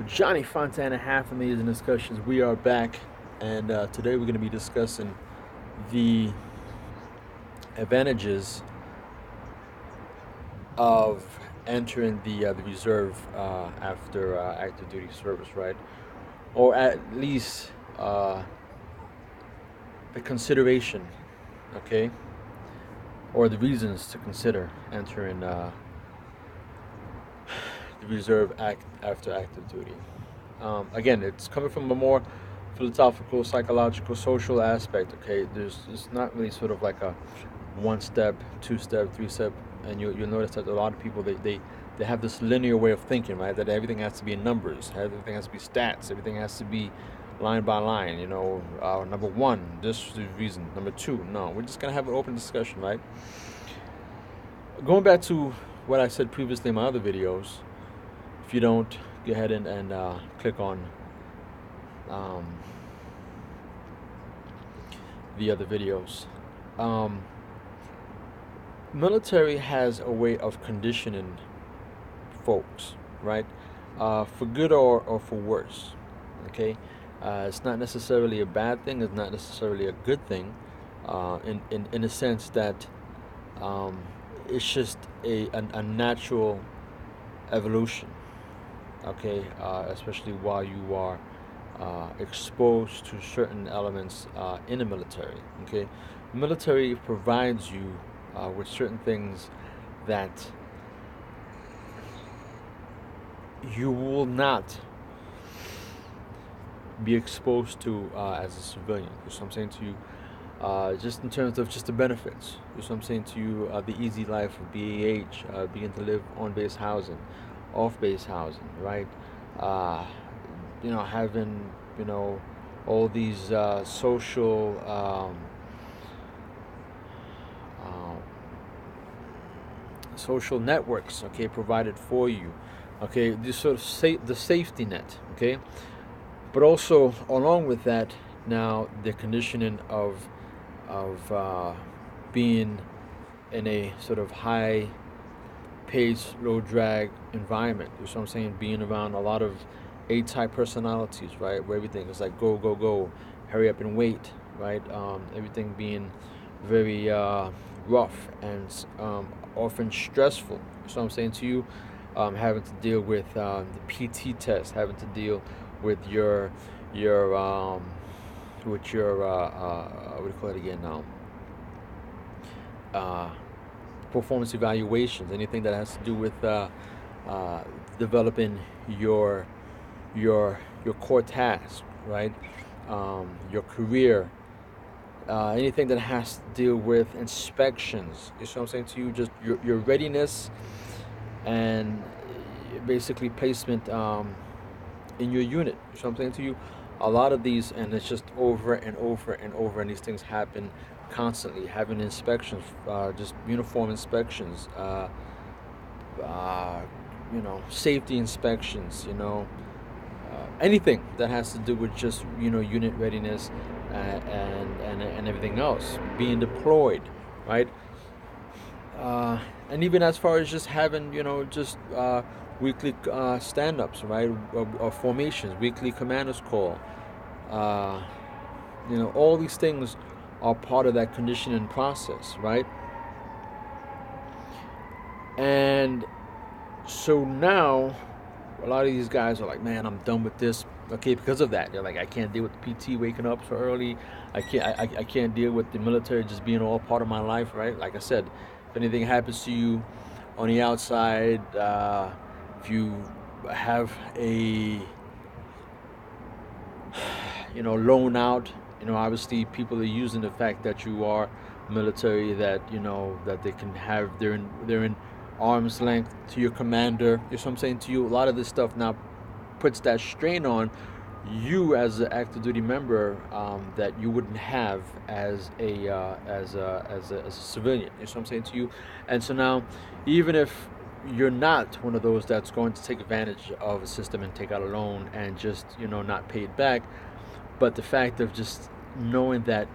Johnny Fontana, Half Amazing Discussions. We are back, and today we're going to be discussing the advantages of entering the reserve after active duty service, right? Or at least the consideration, okay, or the reasons to consider entering the reserve act after active duty. Again, it's coming from a more philosophical, psychological, social aspect. Okay, there's it's not really sort of like a one step, two step, three step, and you'll notice that a lot of people they have this linear way of thinking, right? That everything has to be in numbers, everything has to be stats, everything has to be line by line. Number one, this is the reason. Number two, no. We're just gonna have an open discussion, right? Going back to what I said previously in my other videos, if you don't, go ahead and click on um, the other videos. Um, Military has a way of conditioning folks, right? For good or for worse. Okay, it's not necessarily a bad thing. It's not necessarily a good thing. In the sense that um, it's just a natural evolution. Okay, especially while you are exposed to certain elements in the military. Okay, military provides you with certain things that you will not be exposed to as a civilian. So I'm saying to you, just in terms of just the benefits. So I'm saying to you, the easy life of BAH, being to live on base housing, off base housing, right? Uh, having all these um, social networks, okay, provided for you, okay, this sort of the safety net, okay, but also along with that, now the conditioning of being in a sort of high pace, low drag environment. You know what I'm saying? Being around a lot of A-type personalities, right? Where everything is like go, go, go, hurry up and wait, right? Everything being very rough and often stressful. So I'm saying to you, having to deal with the PT test, having to deal with your with your what do you call it again now? Uh, Performance evaluations, anything that has to do with uh, developing your your core task, right? Your career, anything that has to deal with inspections. You see what I'm saying to you? Just your readiness and basically placement in your unit. You see what I'm saying to you? A lot of these, and it's just over and over and over, and these things happen constantly. Having inspections, just uniform inspections, uh, safety inspections, anything that has to do with just unit readiness and everything else, being deployed, right? And even as far as just having just weekly stand-ups, right, or formations, weekly commanders call, uh, all these things are part of that conditioning process, right? And so now a lot of these guys are like, man, I'm done with this. Okay, because of that, they're like, I can't deal with the PT waking up so early. I can't deal with the military just being all part of my life, right? Like I said, if anything happens to you on the outside, if you have a loan out, obviously people are using the fact that you are military, that that they can have they're in arm's length to your commander. You know what I'm saying to you? A lot of this stuff now puts that strain on you as an active duty member, that you wouldn't have as a civilian. You know what I'm saying to you? And so now, even if you're not one of those that's going to take advantage of a system and take out a loan and just not pay it back, but the fact of just knowing that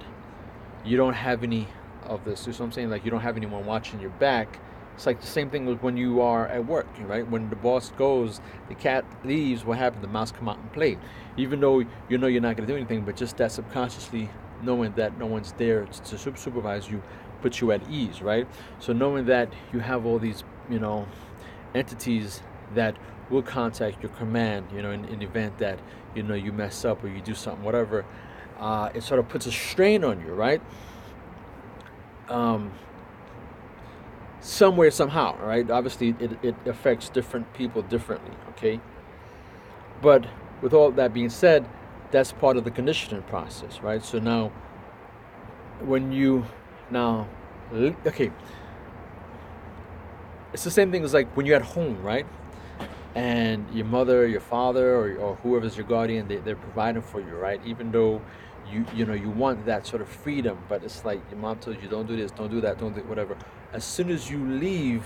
you don't have any of this, you know what I'm saying? Like, you don't have anyone watching your back, It's like the same thing with when you are at work, right? When the boss goes, the cat leaves, what happens? The mouse come out and play. Even though you know you're not going to do anything, but just that subconsciously knowing that no one's there to supervise you puts you at ease, right? So knowing that you have all these, entities that will contact your command, in the event that, you mess up or you do something, whatever, it sort of puts a strain on you, right? Um, Somewhere, somehow, right? Obviously, it affects different people differently, okay? But with all that being said, that's part of the conditioning process, right? So now, when you, now, okay, it's the same thing as like when you're at home, right? And your mother, your father, or whoever's your guardian, they're providing for you, right? Even though you want that sort of freedom, but it's like your mom tells you, don't do this, don't do that, don't do whatever. As soon as you leave,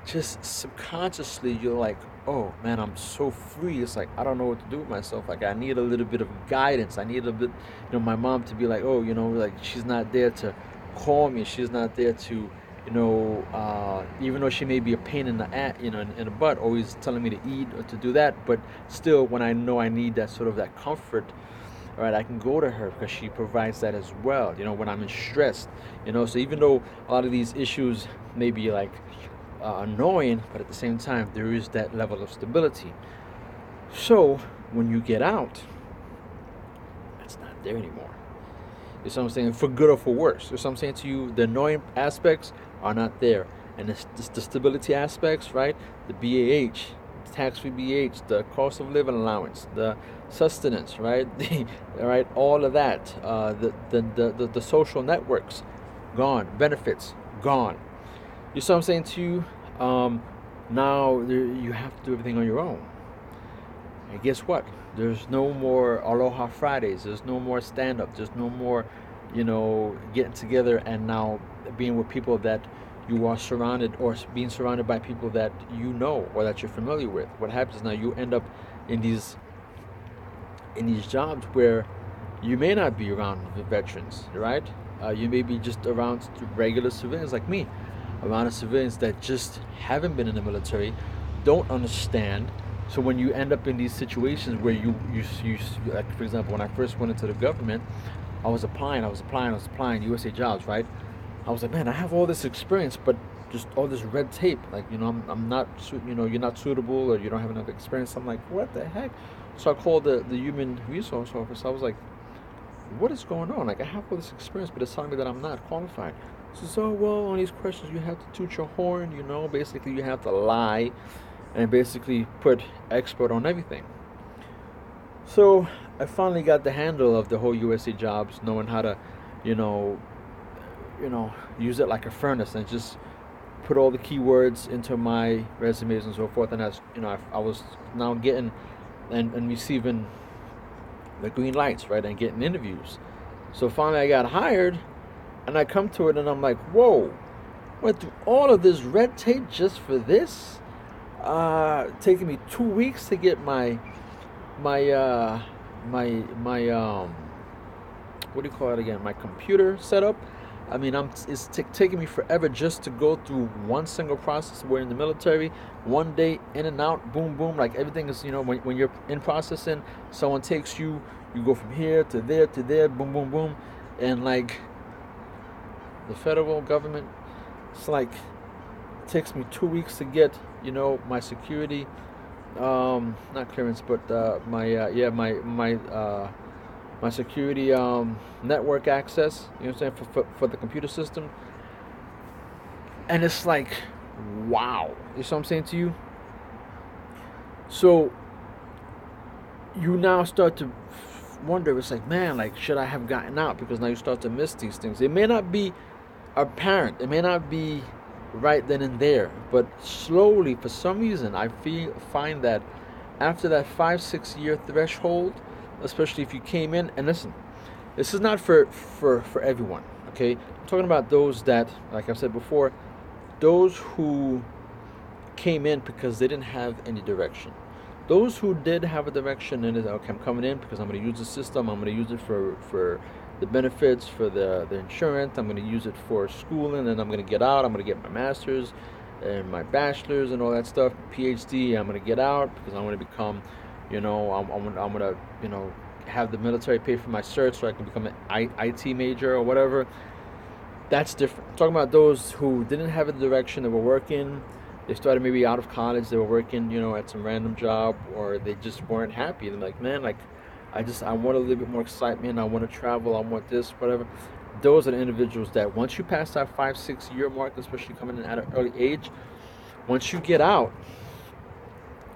just subconsciously you're like, oh man, I'm so free. It's like I don't know what to do with myself. Like I need a little bit of guidance. I need a bit, my mom to be like, oh, like she's not there to call me. She's not there to, even though she may be a pain in the in the butt, always telling me to eat or to do that, but still, when I know I need that sort of that comfort, all right, I can go to her because she provides that as well. When I'm in stress, so even though a lot of these issues may be like annoying, but at the same time, there is that level of stability. So when you get out, it's not there anymore. You see what I'm saying? For good or for worse. You see what I'm saying to you? The annoying aspects are not there. And the stability aspects, right? The BAH, tax-free BAH, the cost of living allowance, the sustenance, right? Right, all of that. The social networks, gone. Benefits, gone. You see what I'm saying to you? Now you have to do everything on your own. And guess what? There's no more Aloha Fridays. There's no more stand-up. There's no more, getting together and now being with people that you are surrounded, or being surrounded by people that you know or that you're familiar with. What happens now? You end up in these jobs where you may not be around the veterans, right? You may be just around regular civilians like me, around the civilians that just haven't been in the military, don't understand. So when you end up in these situations where you like, for example, when I first went into the government, I was applying USA jobs, right? I was like, man, I have all this experience, but just all this red tape. Like, I'm not, you're not suitable, or you don't have enough experience. I'm like, what the heck? So I called the human resource office. I was like, what is going on? Like, I have all this experience, but it's telling me that I'm not qualified. So, well, on these questions, you have to toot your horn, basically you have to lie and basically put expert on everything. So I finally got the handle of the whole USA jobs, knowing how to, you know, use it like a furnace and just put all the keywords into my resumes and so forth. And as I was now getting and receiving the green lights, right, and getting interviews. So finally, I got hired, and I come to it, and I'm like, whoa, went through all of this red tape just for this? Taking me 2 weeks to get my what do you call it again? My computer set up. I mean, it's taking me forever just to go through one single process. We're in the military, one day in and out, boom, boom. Like everything is, when you're in processing, someone takes you, you go from here to there, boom, boom, boom. And like the federal government, it's like, it takes me 2 weeks to get, my security, not clearance, but my security network access, you know what I'm saying, for the computer system. And it's like, wow. You see what I'm saying to you? So you now start to wonder, it's like, man, like, should I have gotten out? Because now you start to miss these things. It may not be apparent, it may not be right then and there, but slowly, for some reason, I find that after that 5-6 year threshold, especially if you came in, and listen, this is not for everyone, okay? I'm talking about those that, like I said before, those who came in because they didn't have any direction. Those who did have a direction, and okay, I'm coming in because I'm going to use the system, I'm going to use it for the benefits, for the insurance, I'm going to use it for schooling, and I'm going to get out, I'm going to get my master's, and my bachelor's and all that stuff, PhD. I'm gonna get out because I want to become, I'm gonna, have the military pay for my cert so I can become an IT major or whatever. That's different. I'm talking about those who didn't have a direction. They were working. They started maybe out of college. They were working, at some random job, or they just weren't happy. And like, man, like, I want a little bit more excitement. I want to travel. I want this, whatever. Those are the individuals that once you pass that 5, 6 year mark, especially coming in at an early age, once you get out,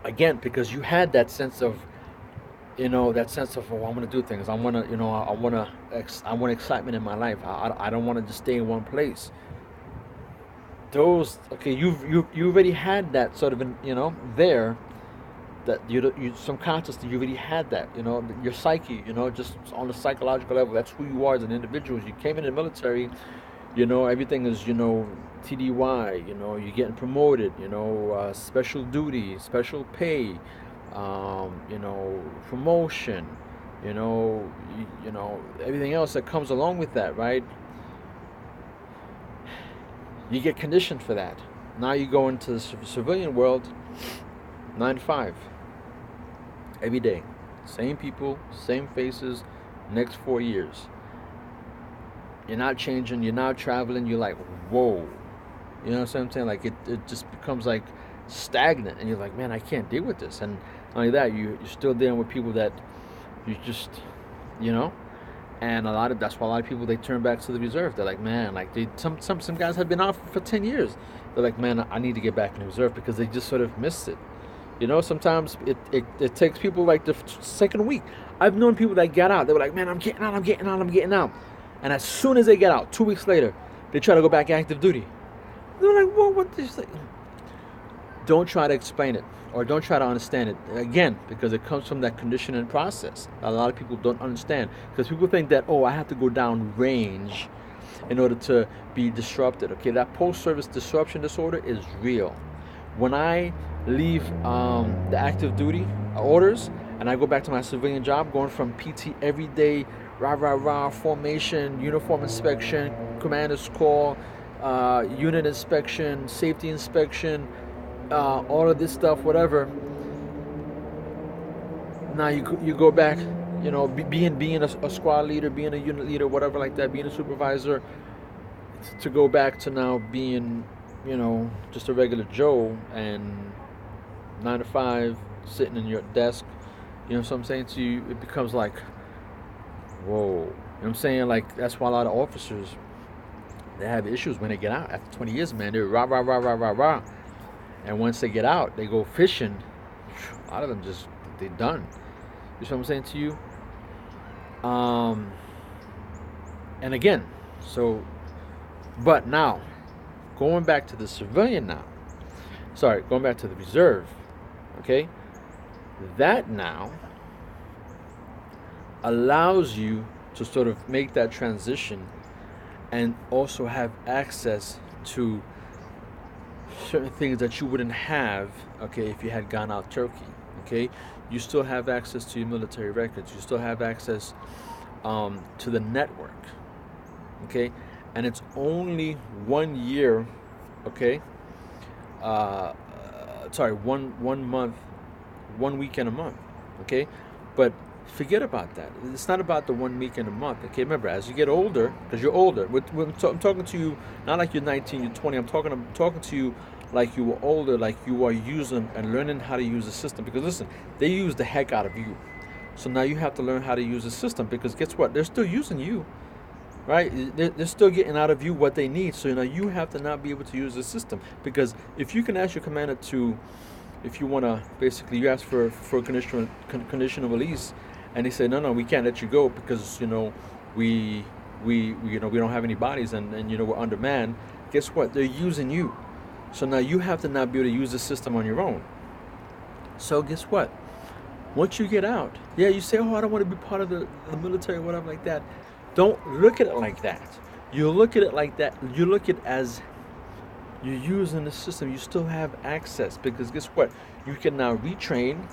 again, because you had that sense of, oh, I want to do things. I want to, I want excitement in my life. I don't want to just stay in one place. Those, okay, you already had that sort of, there, that you subconsciously you already had that, your psyche, just on the psychological level. That's who you are as an individual. You came in the military, everything is, TDY, you're getting promoted, special duty, special pay, promotion, everything else that comes along with that, right? You get conditioned for that. Now you go into the civilian world, 9 to 5, every day, same people, same faces, next 4 years. You're not changing. You're not traveling. You're like, whoa, you know what I'm saying? Like it just becomes like stagnant, and you're like, man, I can't deal with this. And not only that, you're still dealing with people that you just, you know, and that's why a lot of people, they turn back to the reserve. They're like, man, like some guys have been out for 10 years. They're like, man, I need to get back in the reserve because they just sort of missed it. Sometimes it takes people like the second week. I've known people that got out. They were like, man, I'm getting out, I'm getting out, I'm getting out. And as soon as they get out, 2 weeks later, they try to go back active duty. They're like, whoa, what this? Don't try to explain it, or don't try to understand it. Again, because it comes from that conditioning process. A lot of people don't understand, because people think that, oh, I have to go down range in order to be disrupted. Okay, that post-service disruption disorder is real. When I leave the active duty orders and I go back to my civilian job, going from PT every day, formation, uniform inspection, commander's call, unit inspection, safety inspection, all of this stuff, whatever. Now you go back, being a squad leader, being a unit leader, whatever like that, being a supervisor, to go back to now being, just a regular Joe, and 9 to 5, sitting in your desk. You know what I'm saying to you? It becomes like, whoa. You know what I'm saying? Like, that's why a lot of officers, they have issues when they get out. After 20 years, man, they're rah, rah, rah, rah, rah, rah. And once they get out, they go fishing. A lot of them just, they're done. You know what I'm saying to you? And again, but now, going back to the civilian now. Sorry, going back to the reserve. Okay? That now allows you to sort of make that transition and also have access to certain things that you wouldn't have, okay, if you had gone out turkey. Okay? You still have access to your military records. You still have access to the network. Okay? And it's only 1 year, okay? Sorry, one month, 1 weekend a month, okay? But forget about that. It's not about the 1 weekend a month, okay? Remember, as you get older, because you're older, I'm talking to you not like you're 19, you're 20. I'm talking to you like you were older, like you are using and learning how to use the system. Because listen, they use the heck out of you, so now you have to learn how to use the system. Because guess what? They're still using you. Right? They're still getting out of you what they need. So now you have to not be able to use the system. Because if you can ask your commander to, if you want to, basically, you ask for a conditional release, and they say, no, we can't let you go because, we don't have any bodies, and we're undermanned. Guess what? They're using you. So now you have to not be able to use the system on your own. So guess what? Once you get out, yeah, you say, oh, I don't want to be part of the military or whatever like that. Don't look at it like that. You look at it like that. You look at it as you're using the system. You still have access, because guess what? You can now retrain,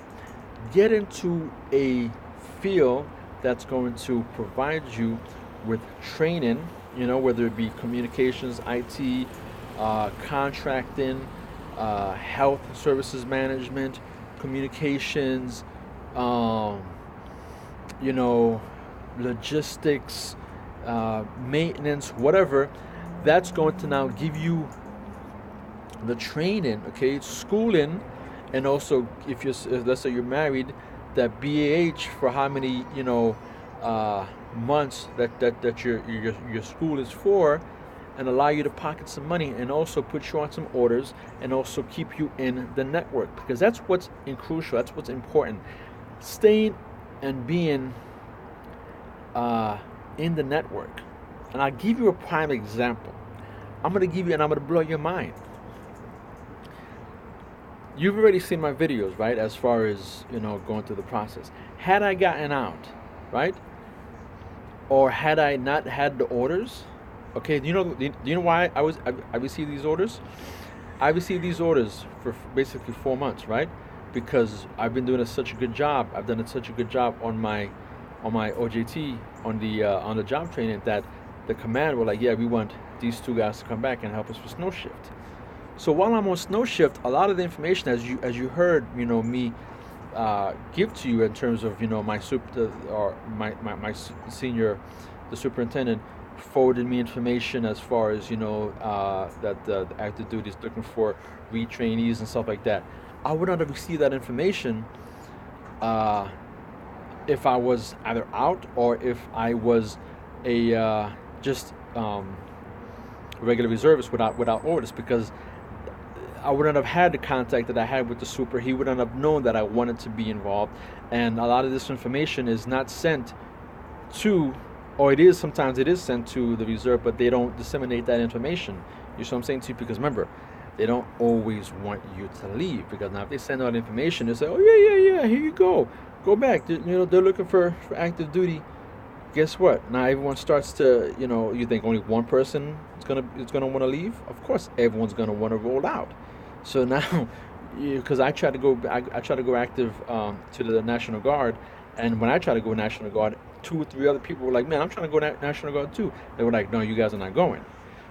get into a field that's going to provide you with training, whether it be communications, IT, contracting, health services management, communications, um, you know, logistics, maintenance, whatever. That's going to now give you the training, okay, schooling, and also if let's say you're married, that BAH for how many months that your school is for, and allow you to pocket some money, and also put you on some orders, and also keep you in the network, because that's what's crucial. That's what's important. Staying and being in the network. And I'll give you a prime example. I'm gonna give you, and I'm gonna blow your mind. You've already seen my videos, right? As far as going through the process. Had I gotten out, right, or had I not had the orders, okay? Do you know why I received these orders? I received these orders for basically 4 months, right? Because I've been doing such a good job. I've done such a good job on my OJT, on the job training, that the command were like, yeah, we want these two guys to come back and help us with snow shift. So while I'm on snow shift, a lot of the information, as you heard, me give to you in terms of my super or my senior, the superintendent, forwarded me information as far as that the active duty is looking for retrainees and stuff like that. I would not have received that information uh, if I was either out, or if I was a just regular reservist without orders, because I wouldn't have had the contact that I had with the super. He wouldn't have known that I wanted to be involved, and a lot of this information is not sent to, or it is, sometimes it is sent to the reserve, but they don't disseminate that information. You see what I'm saying to you? Because remember, they don't always want you to leave, because now if they send out information, they say, oh yeah, here you go back. They're looking for active duty. Guess what? Now everyone starts to, you think only one person is gonna want to leave. Of course, everyone's gonna want to roll out. So now, because I try to go active to the National Guard, and when I try to go National Guard, 2 or 3 other people were like, "Man, I'm trying to go National Guard too." They were like, "No, you guys are not going."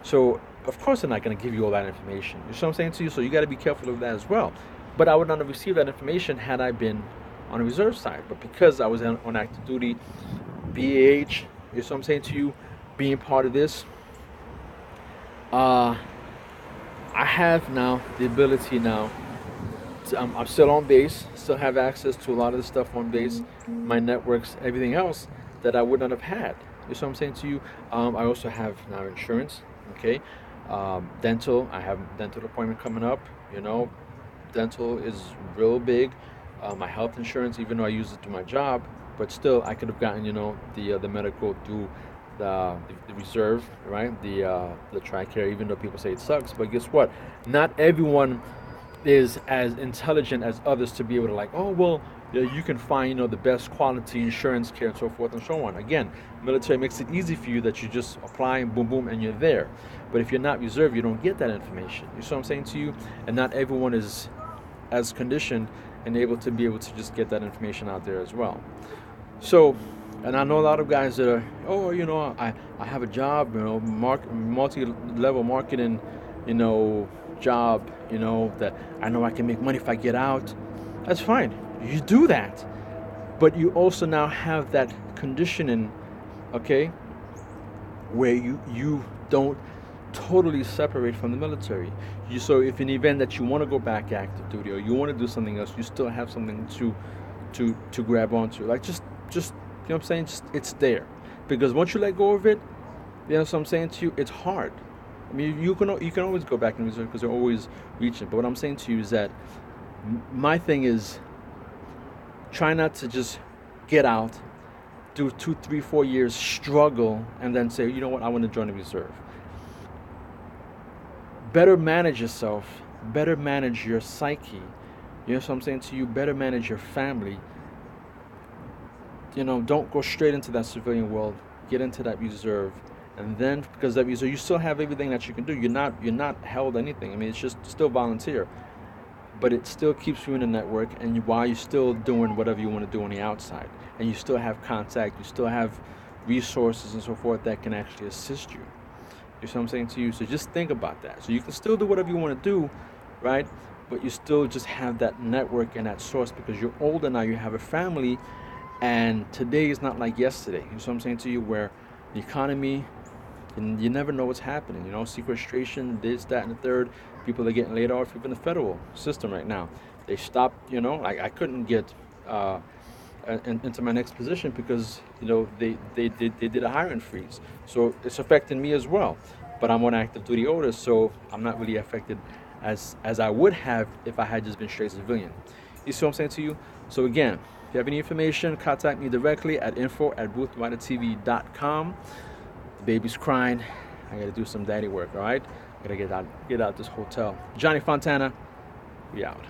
So of course they're not going to give you all that information. You see what I'm saying to you? So you got to be careful of that as well. But I would not have received that information had I been on the reserve side. But because I was on active duty, BAH, you see what I'm saying to you, being part of this, uh, I have now the ability now. I'm still on base, still have access to a lot of the stuff on base, my networks, everything else that I would not have had. You see what I'm saying to you? I also have now insurance, okay? Dental, I have dental appointment coming up, dental is real big. My health insurance, even though I use it to my job, but still I could have gotten, the medical through the reserve, right? The TRICARE, even though people say it sucks, but guess what? Not everyone is as intelligent as others to be able to, like, oh well, yeah, you can find the best quality insurance care and so forth and so on. Again, military makes it easy for you, that you just apply and boom boom and you're there. But if you're not reserved, you don't get that information. You see what I'm saying to you? And not everyone is as conditioned and able to just get that information out there as well. So, and I know a lot of guys that are, oh, I have a job, multi-level marketing, job, that I know I can make money if I get out. That's fine. You do that. But you also now have that conditioning, okay, where you don't totally separate from the military. So if in the event that you want to go back active duty, or you want to do something else, you still have something to grab onto. Like just you know what I'm saying? Just, it's there. Because once you let go of it, you know what I'm saying to you, it's hard. I mean, you can always go back and reserve, because they're always reaching. But what I'm saying to you is that my thing is, try not to just get out, do 2, 3, 4 years, struggle, and then say, you know what, I want to join the reserve. Better manage yourself, better manage your psyche. You know what I'm saying to you? Better manage your family. Don't go straight into that civilian world. Get into that reserve, and then, because that reserve, you still have everything that you can do. You're not held anything. I mean, it's just still volunteer, but it still keeps you in the network, and while you're still doing whatever you want to do on the outside, and you still have contact, you still have resources and so forth that can actually assist you. You see what I'm saying to you? So just think about that. So you can still do whatever you want to do, right? But you still just have that network and that source because you're older now, you have a family, and today is not like yesterday. You see what I'm saying to you? Where the economy, and you never know what's happening. You know, sequestration, this, that, and the third. People are getting laid off, even the federal system right now. They stopped, you know, like I couldn't get uh, into my next position because, you know, they did a hiring freeze. So it's affecting me as well. But I'm on active duty orders, so I'm not really affected as I would have if I had just been straight civilian. You see what I'm saying to you? So again, if you have any information, contact me directly at info@boothridertv.com. The baby's crying. I gotta do some daddy work, all right? I gotta get out this hotel. Johnny Fontana, we out.